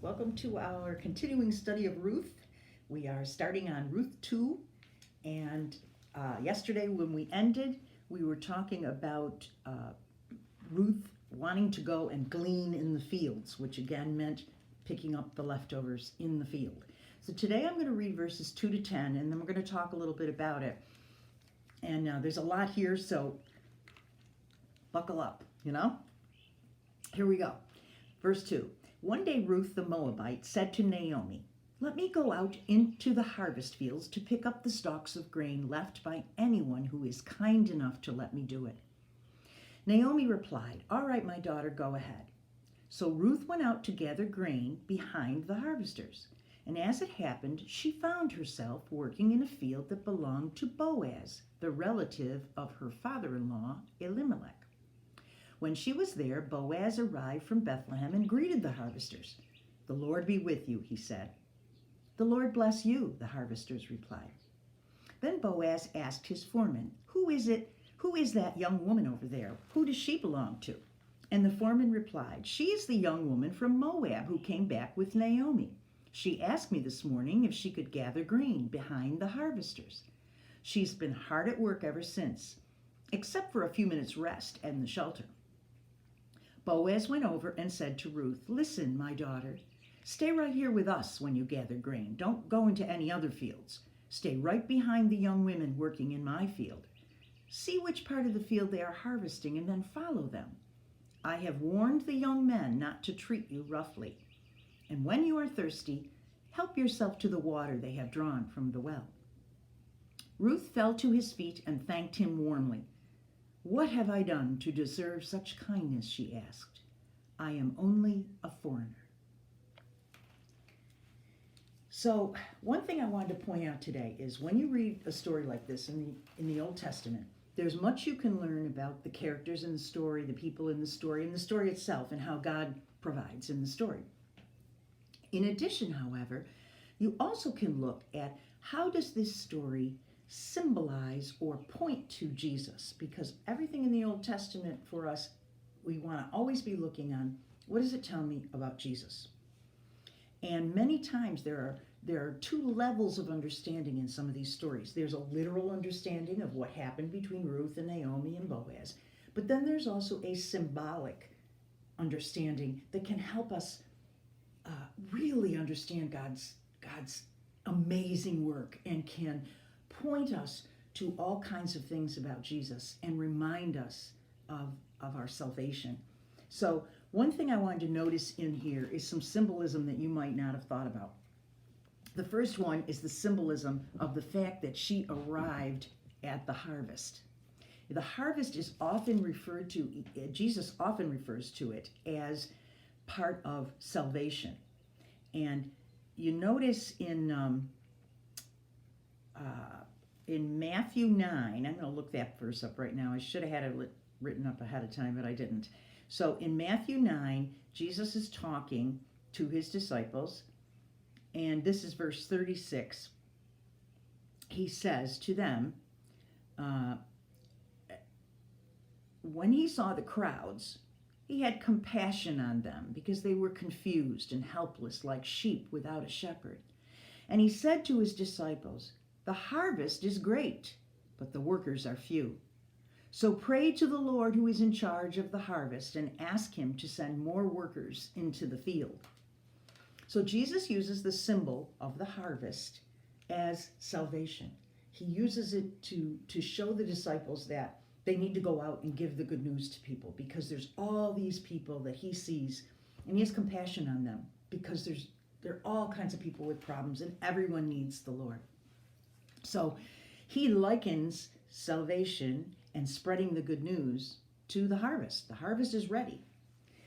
Welcome to our continuing study of Ruth. We are starting on Ruth 2, and yesterday when we ended, we were talking about Ruth wanting to go and glean in the fields, which again meant picking up the leftovers in the field. So today I'm going to read verses 2 to 10, and then we're going to talk a little bit about it. And there's a lot here, so buckle up, Here we go. Verse 2. One day Ruth the Moabite said to Naomi, "Let me go out into the harvest fields to pick up the stalks of grain left by anyone who is kind enough to let me do it." Naomi replied, "All right, my daughter, go ahead." So Ruth went out to gather grain behind the harvesters. And as it happened, she found herself working in a field that belonged to Boaz, the relative of her father-in-law, Elimelech. When she was there, Boaz arrived from Bethlehem and greeted the harvesters. "The Lord be with you," he said. "The Lord bless you," the harvesters replied. Then Boaz asked his foreman, Who is that young woman over there? Who does she belong to?" And the foreman replied, "She is the young woman from Moab who came back with Naomi. She asked me this morning if she could gather grain behind the harvesters. She's been hard at work ever since, except for a few minutes' rest and the shelter." Boaz went over and said to Ruth, "Listen, my daughter, stay right here with us when you gather grain. Don't go into any other fields. Stay right behind the young women working in my field. See which part of the field they are harvesting and then follow them. I have warned the young men not to treat you roughly. And when you are thirsty, help yourself to the water they have drawn from the well." Ruth fell to his feet and thanked him warmly. "What have I done to deserve such kindness?" she asked. "I am only a foreigner." So one thing I wanted to point out today is when you read a story like this in the Old Testament, there's much you can learn about the characters in the story, the people in the story, and the story itself, and how God provides in the story. In addition, however, you also can look at how does this story symbolize or point to Jesus, because everything in the Old Testament for us, we want to always be looking on what does it tell me about Jesus. And many times there are two levels of understanding in some of these stories. There's a literal understanding of what happened between Ruth and Naomi and Boaz, but then there's also a symbolic understanding that can help us really understand God's amazing work and can point us to all kinds of things about Jesus and remind us of our salvation. So one thing I wanted to notice in here is some symbolism that you might not have thought about. The first one is the symbolism of the fact that she arrived at the harvest. The harvest is often referred to, Jesus often refers to it as part of salvation. And you notice in Matthew 9, I'm going to look that verse up right now. I should have had it written up ahead of time, but I didn't. So in Matthew 9, Jesus is talking to his disciples, and this is verse 36. He says to them, when he saw the crowds, he had compassion on them because they were confused and helpless like sheep without a shepherd. And he said to his disciples, "The harvest is great, but the workers are few. So pray to the Lord who is in charge of the harvest and ask him to send more workers into the field." So Jesus uses the symbol of the harvest as salvation. He uses it to show the disciples that they need to go out and give the good news to people, because there's all these people that he sees and he has compassion on them, because there are all kinds of people with problems and everyone needs the Lord. So he likens salvation and spreading the good news to the harvest. The harvest is ready.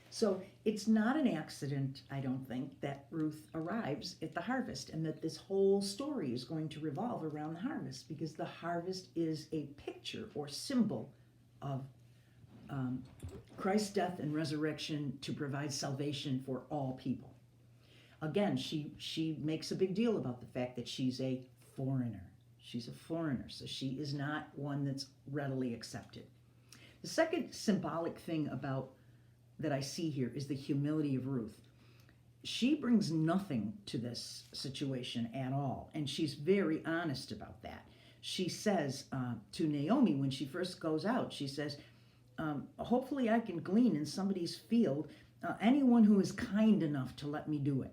So it's not an accident, I don't think, that Ruth arrives at the harvest and that this whole story is going to revolve around the harvest, because the harvest is a picture or symbol of Christ's death and resurrection to provide salvation for all people. Again, she makes a big deal about the fact that she's a foreigner. She's a foreigner, so she is not one that's readily accepted. The second symbolic thing about that I see here is the humility of Ruth. she brings nothing to this situation at all, and she's very honest about that. She says to Naomi when she first goes out, she says, hopefully I can glean in somebody's field, anyone who is kind enough to let me do it.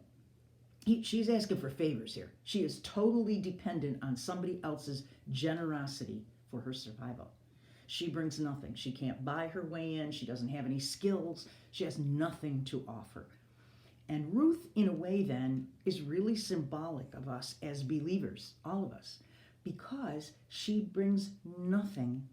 She's asking for favors here. She is totally dependent on somebody else's generosity for her survival. She brings nothing. She can't buy her way in. She doesn't have any skills. She has nothing to offer. And Ruth, in a way, then, is really symbolic of us as believers, all of us, because she brings nothing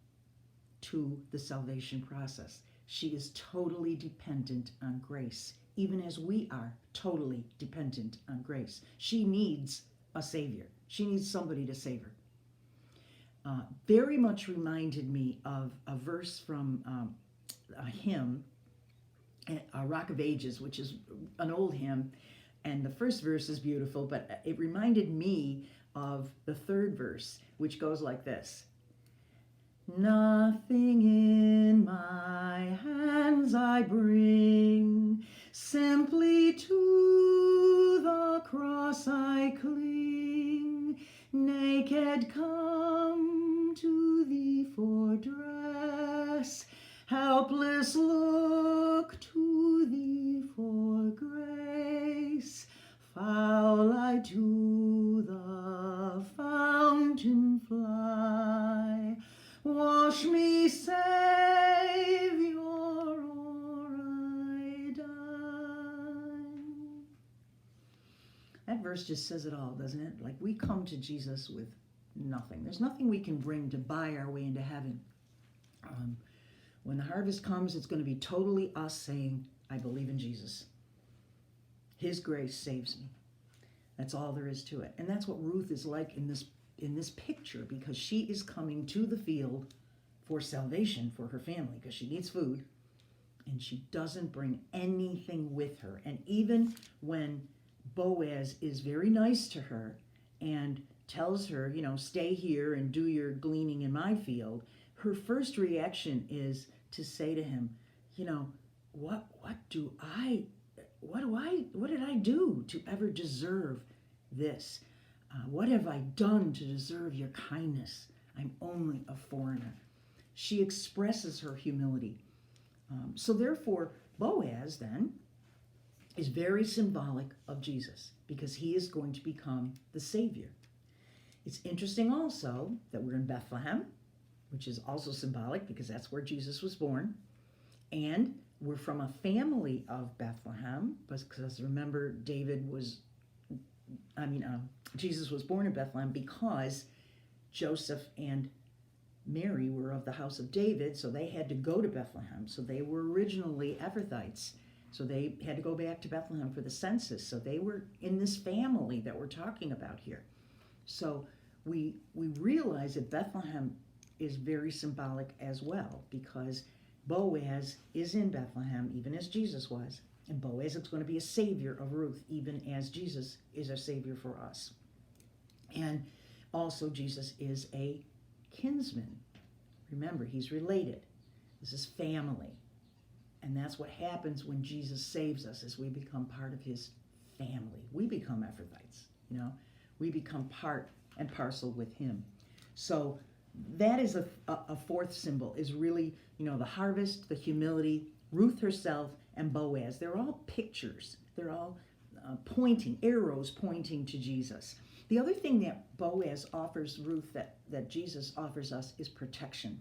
to the salvation process. She is totally dependent on grace, even as we are totally dependent on grace. She needs a Savior. She needs somebody to save her. Very much reminded me of a verse from a hymn, Rock of Ages, which is an old hymn, and the first verse is beautiful, but it reminded me of the third verse, which goes like this. Nothing in my hands I bring, simply to the cross I cling, naked come to thee for dress, helpless look to thee for grace, foul I to the fountain fly, wash me, Savior, or I die. That verse just says it all, doesn't it? Like, we come to Jesus with nothing. There's nothing we can bring to buy our way into heaven. When the harvest comes, it's going to be totally us saying, I believe in Jesus. His grace saves me. That's all there is to it. And that's what Ruth is like in this picture, because she is coming to the field for salvation for her family, because she needs food, and she doesn't bring anything with her. And even when Boaz is very nice to her and tells her, stay here and do your gleaning in my field, her first reaction is to say to him, what did I do to ever deserve this? What have I done to deserve your kindness? I'm only a foreigner. She expresses her humility. So therefore, Boaz then is very symbolic of Jesus, because he is going to become the Savior. It's interesting also that we're in Bethlehem, which is also symbolic because that's where Jesus was born. And we're from a family of Bethlehem, because remember, Jesus was born in Bethlehem because Joseph and Mary were of the house of David, so they had to go to Bethlehem. So they were originally Ephrathites. So they had to go back to Bethlehem for the census. So they were in this family that we're talking about here. So we realize that Bethlehem is very symbolic as well, because Boaz is in Bethlehem, even as Jesus was. And Boaz is going to be a savior of Ruth, even as Jesus is a savior for us. And also, Jesus is a kinsman. Remember, he's related. This is family. And that's what happens when Jesus saves us, is we become part of his family. We become Ephrathites, We become part and parcel with him. So that is a fourth symbol, is really, the harvest, the humility, Ruth herself, and Boaz. They're all pictures. They're all arrows pointing to Jesus. The other thing that Boaz offers Ruth that Jesus offers us is protection.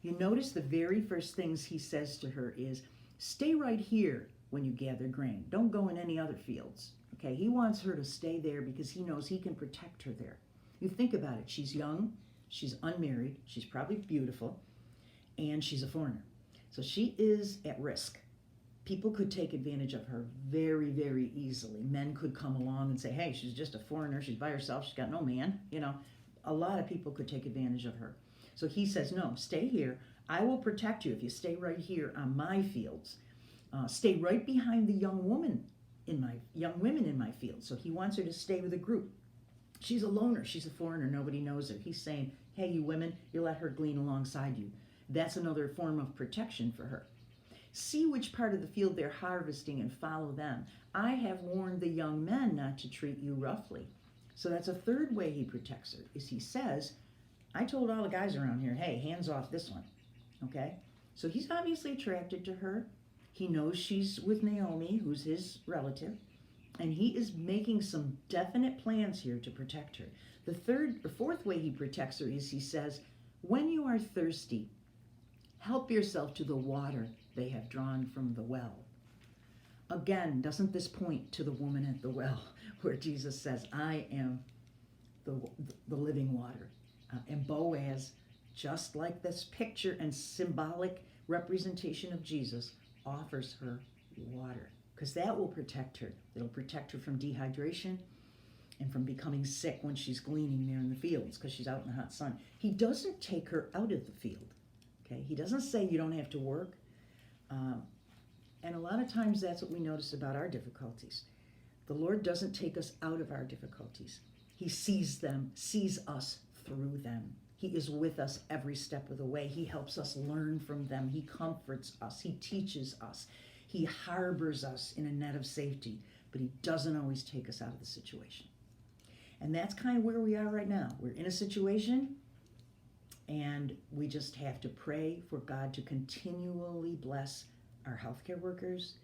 You notice the very first things he says to her is, stay right here when you gather grain. Don't go in any other fields. Okay, he wants her to stay there because he knows he can protect her there. You think about it. She's young, she's unmarried, she's probably beautiful, and she's a foreigner. So she is at risk. People could take advantage of her very, very easily. Men could come along and say, hey, she's just a foreigner, she's by herself, she's got no man. A lot of people could take advantage of her. So he says, no, stay here. I will protect you if you stay right here on my fields. Stay right behind the young women in my field. So he wants her to stay with a group. She's a loner. She's a foreigner. Nobody knows her. He's saying, hey, you women, you let her glean alongside you. That's another form of protection for her. See which part of the field they're harvesting and follow them. I have warned the young men not to treat you roughly. So that's a third way he protects her, is he says, I told all the guys around here, hey, hands off this one, okay? So he's obviously attracted to her. He knows she's with Naomi, who's his relative, and he is making some definite plans here to protect her. The fourth way he protects her is he says, when you are thirsty, help yourself to the water they have drawn from the well. Again, doesn't this point to the woman at the well, where Jesus says, I am the living water? And Boaz, just like this picture and symbolic representation of Jesus, offers her water, because that will protect her. It'll protect her from dehydration and from becoming sick when she's gleaning there in the fields, because she's out in the hot sun. He doesn't take her out of the field. Okay, he doesn't say you don't have to work. And a lot of times that's what we notice about our difficulties. The Lord doesn't take us out of our difficulties. He sees them, sees us through them. He is with us every step of the way. He helps us learn from them. He comforts us. He teaches us. He harbors us in a net of safety, but he doesn't always take us out of the situation. And that's kind of where we are right now. We're in a situation, and we just have to pray for God to continually bless our healthcare workers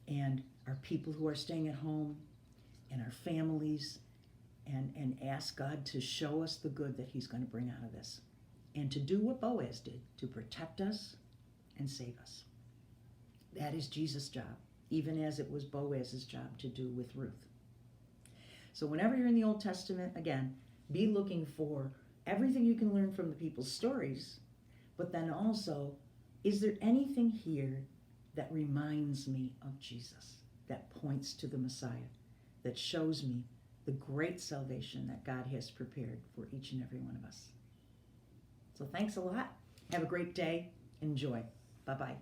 and our people who are staying at home and our families, and ask God to show us the good that he's going to bring out of this, and to do what Boaz did, to protect us and save us. That is Jesus' job, even as it was Boaz's job to do with Ruth. So whenever you're in the Old Testament, again, be looking for everything you can learn from the people's stories, but then also, is there anything here that reminds me of Jesus, that points to the Messiah, that shows me the great salvation that God has prepared for each and every one of us? So thanks a lot. Have a great day. Enjoy. Bye-bye.